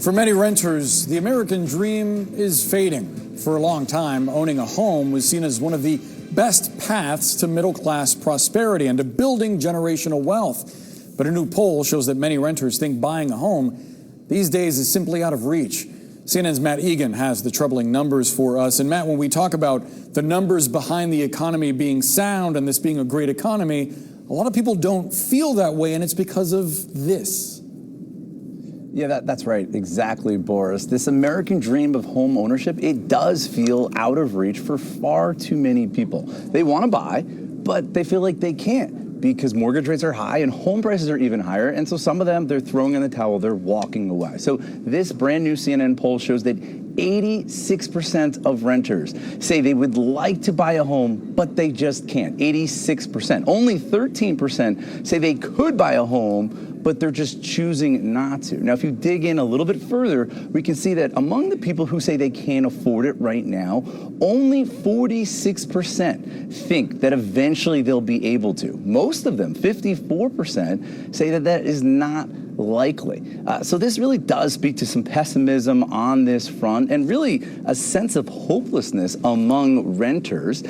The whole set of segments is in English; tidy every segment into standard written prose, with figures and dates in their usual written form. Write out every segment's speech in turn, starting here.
For many renters, the American dream is fading. For a long time, owning a home was seen as one of the best paths to middle-class prosperity and to building generational wealth. But a new poll shows that many renters think buying a home these days is simply out of reach. CNN's Matt Egan has the troubling numbers for us. And Matt, when we talk about the numbers behind the economy being sound and this being a great economy, a lot of people don't feel that way, and it's because of this. Yeah, that's right. Exactly, Boris. This American dream of home ownership, it does feel out of reach for far too many people. They want to buy, but they feel like they can't because mortgage rates are high and home prices are even higher. And so some of them, they're throwing in the towel, they're walking away. So this brand new CNN poll shows that 86% of renters say they would like to buy a home, but they just can't. 86%. Only 13% say they could buy a home, but they're just choosing not to. Now, if you dig in a little bit further, we can see that among the people who say they can't afford it right now, only 46% think that eventually they'll be able to. Most of them, 54%, say that that is not likely. So this really does speak to some pessimism on this front and really a sense of hopelessness among renters.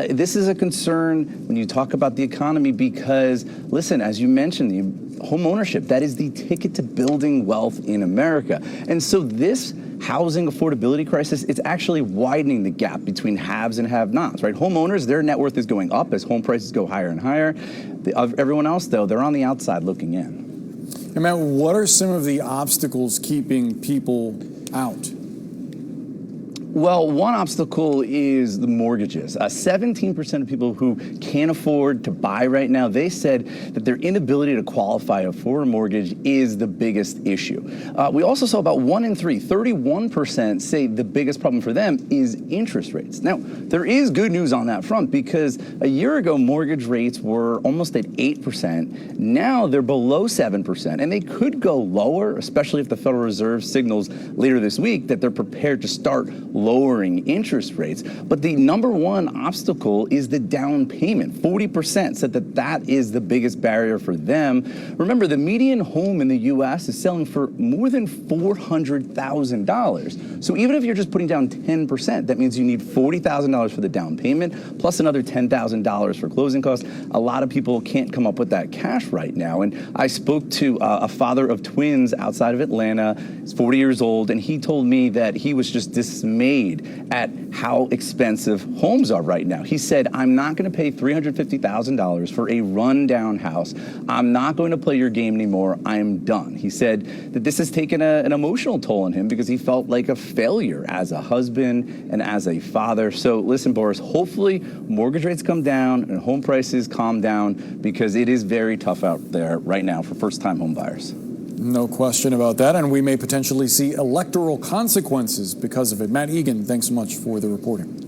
This is a concern when you talk about the economy because, listen, as you mentioned, the home ownership, that is the ticket to building wealth in America. And so this housing affordability crisis, it's actually widening the gap between haves and have-nots, right? Homeowners, their net worth is going up as home prices go higher and higher. Everyone else, though, they're on the outside looking in. And Matt, what are some of the obstacles keeping people out? Well, one obstacle is the mortgages. 17% of people who can't afford to buy right now, they said that their inability to qualify for a mortgage is the biggest issue. We also saw about 1 in 3, 31% say the biggest problem for them is interest rates. Now, there is good news on that front because a year ago, mortgage rates were almost at 8%. Now they're below 7%, and they could go lower, especially if the Federal Reserve signals later this week that they're prepared to start lowering interest rates. But the number one obstacle is the down payment. 40% said that that is the biggest barrier for them. Remember, the median home in the U.S. is selling for more than $400,000. So even if you're just putting down 10%, that means you need $40,000 for the down payment, plus another $10,000 for closing costs. A lot of people can't come up with that cash right now. And I spoke to a father of twins outside of Atlanta. He's 40 years old, and he told me that he was just dismayed at how expensive homes are right now. He said, I'm not going to pay $350,000 for a rundown house. I'm not going to play your game anymore. I am done. He said that this has taken an emotional toll on him because he felt like a failure as a husband and as a father. So listen, Boris, hopefully mortgage rates come down and home prices calm down because it is very tough out there right now for first-time home buyers. No question about that, and we may potentially see electoral consequences because of it. Matt Egan, thanks so much for the reporting.